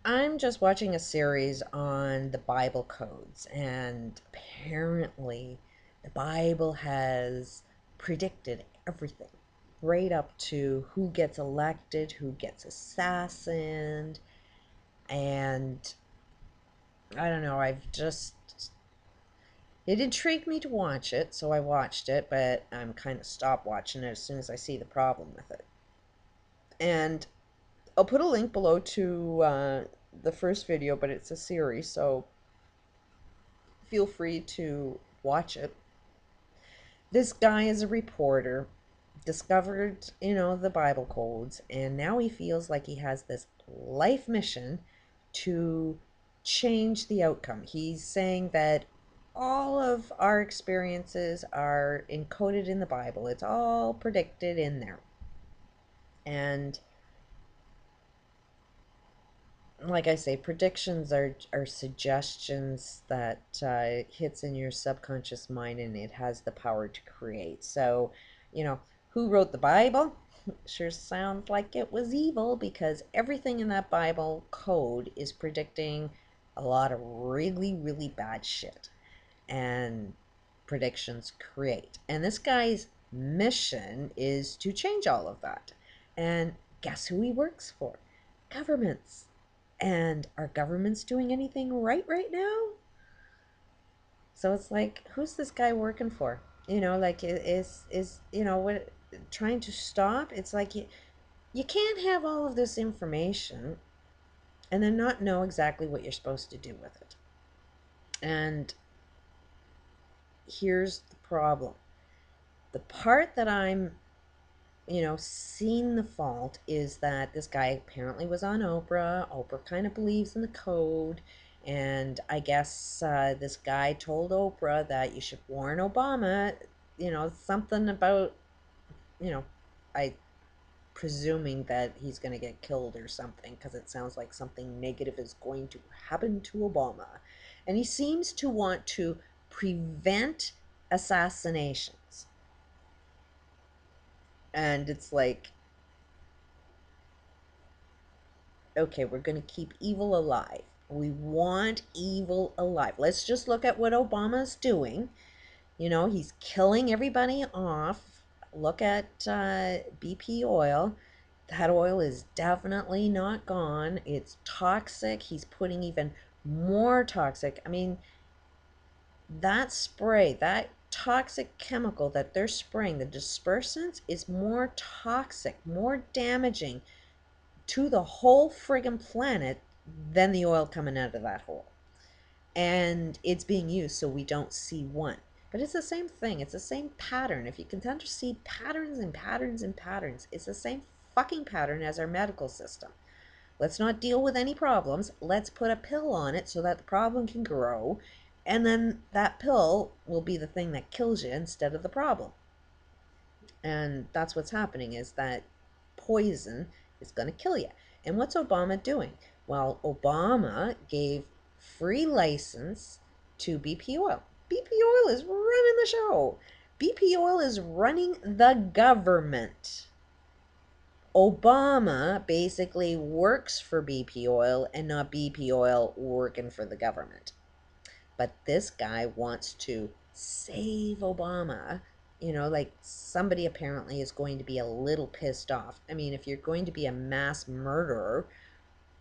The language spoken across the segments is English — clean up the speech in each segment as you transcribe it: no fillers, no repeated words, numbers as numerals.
I'm just watching a series on the Bible codes, and apparently, the Bible has predicted everything, right up to who gets elected, who gets assassinated, and I don't know, it intrigued me to watch it, so I watched it, but I'm kind of stopped watching it as soon as I see the problem with it. And I'll put a link below to the first video, but it's a series, so feel free to watch it. This guy is a reporter, discovered, the Bible codes, and now he feels like he has this life mission to change the outcome. He's saying that all of our experiences are encoded in the Bible, it's all predicted in there. And like I say, predictions are suggestions that hits in your subconscious mind, and it has the power to create. So, you know, who wrote the Bible? Sure sounds like it was evil, because everything in that Bible code is predicting a lot of really, really bad shit. And predictions create. And this guy's mission is to change all of that. And guess who he works for? Governments. And are governments doing anything right now? So it's like, who's this guy working for? Like, what, trying to stop? It's like you can't have all of this information and then not know exactly what you're supposed to do with it. And here's the problem. The part that I'm, seeing the fault is that this guy apparently was on Oprah. Oprah kind of believes in the code. And I guess this guy told Oprah that you should warn Obama, something about, you know, I presuming that he's going to get killed or something, because it sounds like something negative is going to happen to Obama. And he seems to want to prevent assassinations. And it's like, okay, we're going to keep evil alive. We want evil alive. Let's just look at what Obama's doing. He's killing everybody off. Look at BP oil. That oil is definitely not gone. It's toxic. He's putting even more toxic. I mean, that spray, that toxic chemical that they're spraying, the dispersants, is more toxic, more damaging to the whole friggin' planet than the oil coming out of that hole. And it's being used so we don't see one. But it's the same thing. It's the same pattern. If you can tend to see patterns and patterns and patterns, it's the same fucking pattern as our medical system. Let's not deal with any problems. Let's put a pill on it so that the problem can grow. And then that pill will be the thing that kills you instead of the problem. And that's what's happening, is that poison is going to kill you. And what's Obama doing? Well, Obama gave free license to BP Oil. BP Oil is running the show. BP Oil is running the government. Obama basically works for BP Oil and not BP Oil working for the government. But this guy wants to save Obama. Like, somebody apparently is going to be a little pissed off. I mean, if you're going to be a mass murderer,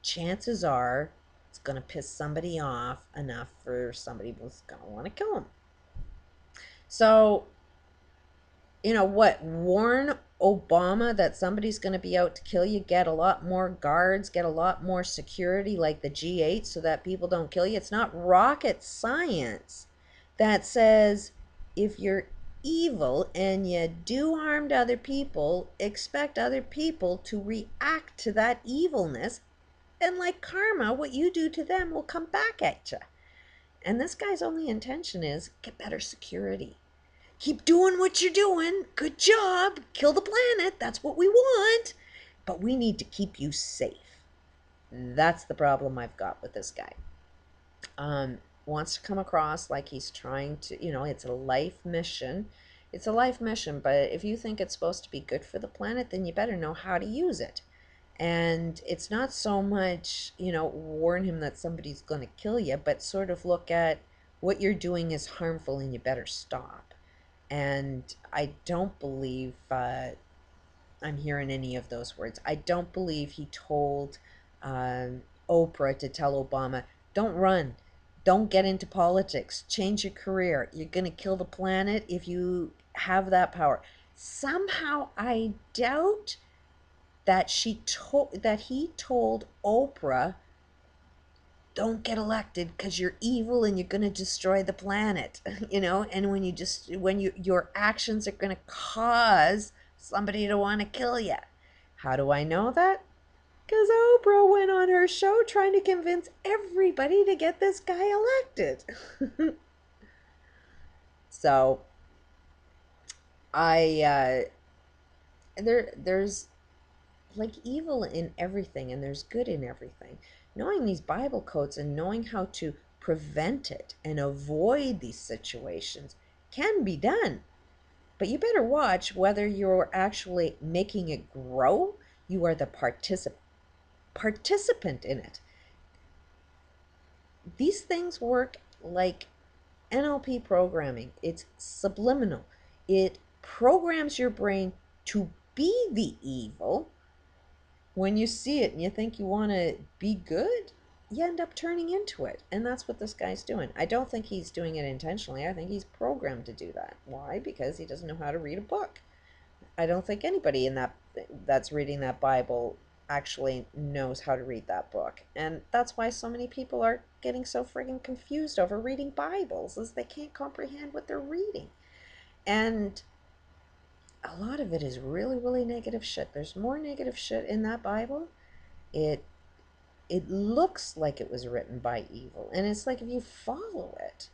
chances are it's going to piss somebody off enough for somebody who's going to want to kill him. So, what? Warn Obama that somebody's going to be out to kill you, get a lot more guards, get a lot more security like the G8 so that people don't kill you. It's not rocket science that says if you're evil and you do harm to other people, expect other people to react to that evilness. And like karma, what you do to them will come back at you. And this guy's only intention is get better security. Keep doing what you're doing. Good job. Kill the planet. That's what we want. But we need to keep you safe. That's the problem I've got with this guy. Wants to come across like he's trying to, it's a life mission. It's a life mission, but if you think it's supposed to be good for the planet, then you better know how to use it. And it's not so much, warn him that somebody's going to kill you, but sort of look at what you're doing is harmful and you better stop. And I don't believe I'm hearing any of those words. I don't believe he told Oprah to tell Obama, don't run, don't get into politics, change your career. You're going to kill the planet if you have that power. Somehow I doubt that he told Oprah, don't get elected because you're evil and you're going to destroy the planet. And your actions are going to cause somebody to want to kill you. How do I know that? Because Oprah went on her show trying to convince everybody to get this guy elected. So there's like evil in everything and there's good in everything. Knowing these Bible codes and knowing how to prevent it and avoid these situations can be done. But you better watch whether you're actually making it grow. You are the participant in it. These things work like NLP programming. It's subliminal. It programs your brain to be the evil. When you see it and you think you want to be good, you end up turning into it. And that's what this guy's doing. I don't think he's doing it intentionally. I think he's programmed to do that. Why? Because he doesn't know how to read a book. I don't think anybody that's reading that Bible actually knows how to read that book. And that's why so many people are getting so friggin' confused over reading Bibles, is they can't comprehend what they're reading. And a lot of it is really, really negative shit. There's more negative shit in that Bible. It looks like it was written by evil. And it's like if you follow it.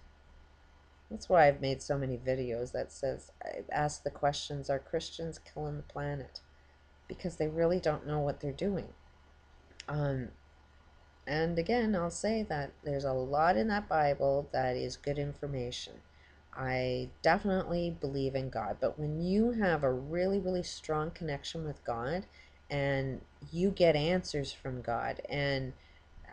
That's why I've made so many videos that says, I ask the questions, are Christians killing the planet? Because they really don't know what they're doing. And again, I'll say that there's a lot in that Bible that is good information. I definitely believe in God, but when you have a really, really strong connection with God and you get answers from God, and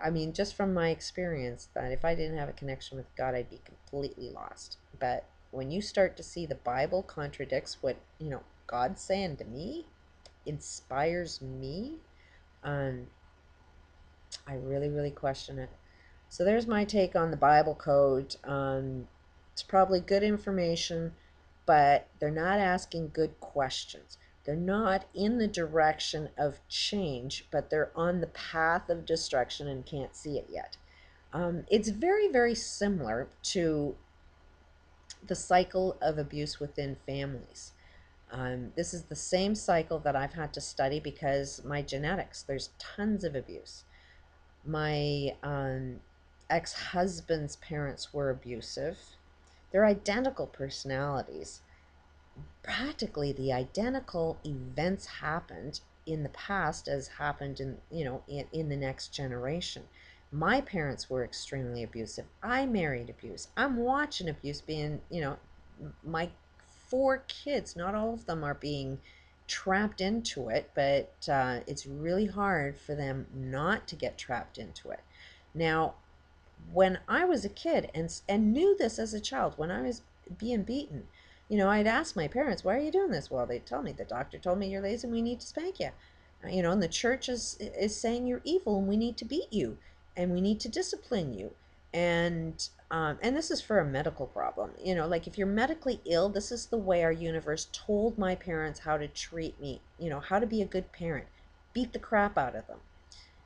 I mean, just from my experience, that if I didn't have a connection with God, I'd be completely lost. But when you start to see the Bible contradicts what, God's saying to me, inspires me, I really, really question it. So there's my take on the Bible code. It's probably good information, but they're not asking good questions. They're not in the direction of change, but they're on the path of destruction and can't see it yet. It's very, very similar to the cycle of abuse within families. This is the same cycle that I've had to study because my genetics, there's tons of abuse. My ex-husband's parents were abusive. They're identical personalities. Practically the identical events happened in the past as happened in the next generation. My parents were extremely abusive. I married abuse. I'm watching abuse being, my 4 kids, not all of them are being trapped into it, but it's really hard for them not to get trapped into it. Now, when I was a kid and knew this as a child, when I was being beaten, I'd ask my parents, why are you doing this? Well, they'd tell me, the doctor told me you're lazy and we need to spank you. And the church is saying you're evil and we need to beat you and we need to discipline you. And this is for a medical problem. Like if you're medically ill, this is the way our universe told my parents how to treat me, how to be a good parent. Beat the crap out of them.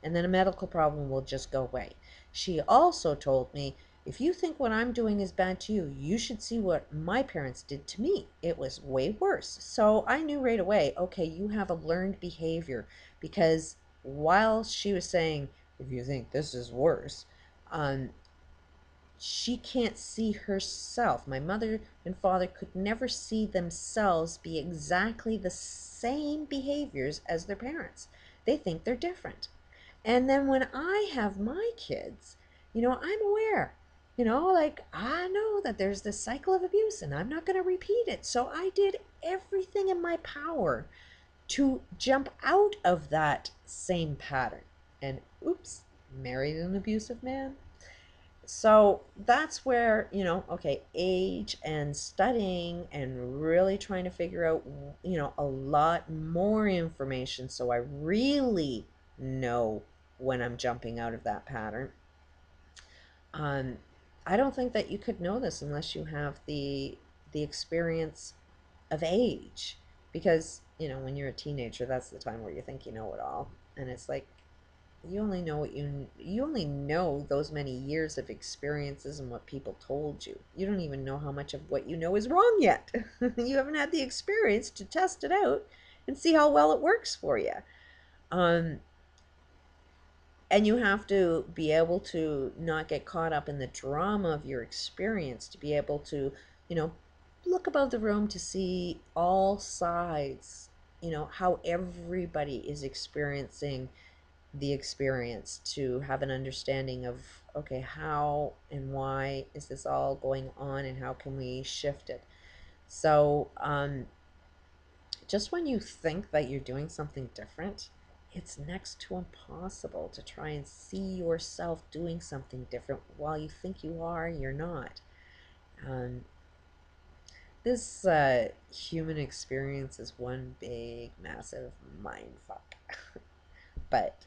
And then a medical problem will just go away. She also told me, if you think what I'm doing is bad to you, you should see what my parents did to me. It was way worse. So I knew right away, okay, you have a learned behavior. Because while she was saying, if you think this is worse, she can't see herself. My mother and father could never see themselves be exactly the same behaviors as their parents. They think they're different. And then when I have my kids, I'm aware, like I know that there's this cycle of abuse and I'm not going to repeat it. So I did everything in my power to jump out of that same pattern. And oops, married an abusive man. So that's where, okay, age and studying and really trying to figure out, a lot more information so I really know when I'm jumping out of that pattern. Um, I don't think that you could know this unless you have the experience of age, because when you're a teenager, that's the time where you think you know it all, and it's like you only know you only know those many years of experiences and what people told you. You don't even know how much of what you know is wrong yet. You haven't had the experience to test it out and see how well it works for you. Um, and you have to be able to not get caught up in the drama of your experience, to be able to, you know, look above the room to see all sides, how everybody is experiencing the experience, to have an understanding of, okay, how and why is this all going on and how can we shift it. So just when you think that you're doing something different, it's next to impossible to try and see yourself doing something different. While you think you are, you're not. um, this human experience is one big massive mind fuck. But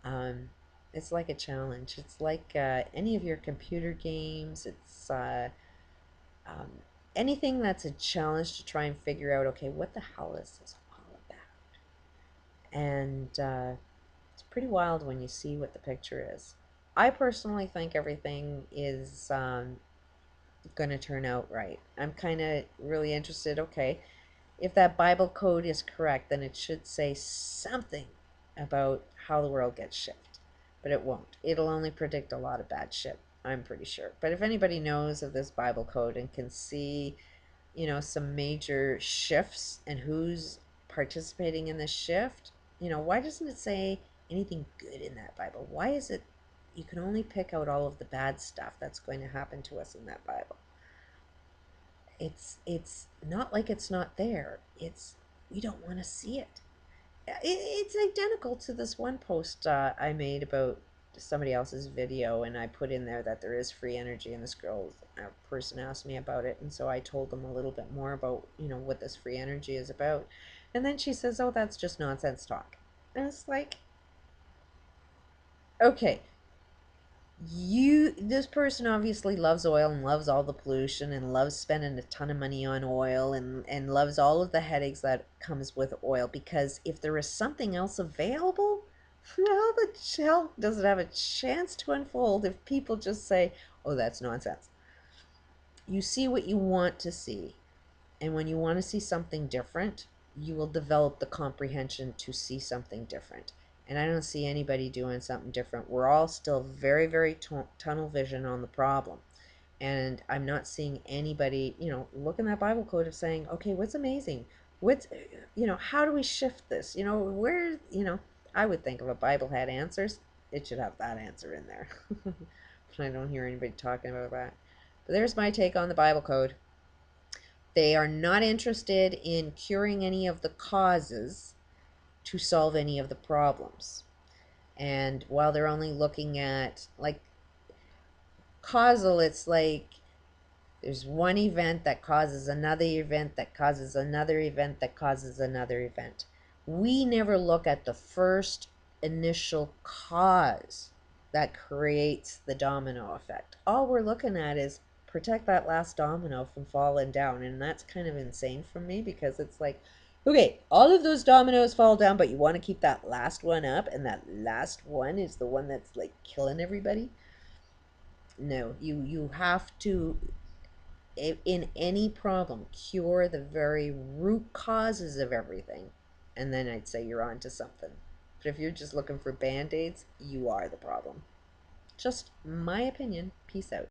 Um, it's like a challenge. It's like any of your computer games. It's um, anything that's a challenge to try and figure out, okay, what the hell is this all about? And it's pretty wild when you see what the picture is. I personally think everything is going to turn out right. I'm kind of really interested, okay, if that Bible code is correct, then it should say something about how the world gets shifted. But it won't. It'll only predict a lot of bad shit, I'm pretty sure. But if anybody knows of this Bible code and can see, some major shifts and who's participating in this shift, why doesn't it say anything good in that Bible? Why is it you can only pick out all of the bad stuff that's going to happen to us in that Bible? It's not like it's not there. It's we don't want to see it. It's identical to this one post I made about somebody else's video, and I put in there that there is free energy, and this person asked me about it, and so I told them a little bit more about what this free energy is about, and then she says, "Oh, that's just nonsense talk," and it's like, okay, this person obviously loves oil and loves all the pollution and loves spending a ton of money on oil and loves all of the headaches that comes with oil, because if there is something else available, how the hell does it have a chance to unfold if people just say, oh, that's nonsense? You see what you want to see, and when you want to see something different, you will develop the comprehension to see something different. And I don't see anybody doing something different. We're all still very, very tunnel vision on the problem. And I'm not seeing anybody, look in that Bible code of saying, okay, what's amazing? What's, how do we shift this? Where, I would think if a Bible had answers, it should have that answer in there. But I don't hear anybody talking about that. But there's my take on the Bible code. They are not interested in curing any of the causes to solve any of the problems. And while they're only looking at, like, causal, it's like there's one event that causes another event that causes another event that causes another event. We never look at the first initial cause that creates the domino effect. All we're looking at is protect that last domino from falling down. And that's kind of insane for me, because it's like, okay, all of those dominoes fall down, but you want to keep that last one up, and that last one is the one that's like killing everybody. No, you have to, in any problem, cure the very root causes of everything, and then I'd say you're on to something. But if you're just looking for band-aids, you are the problem. Just my opinion. Peace out.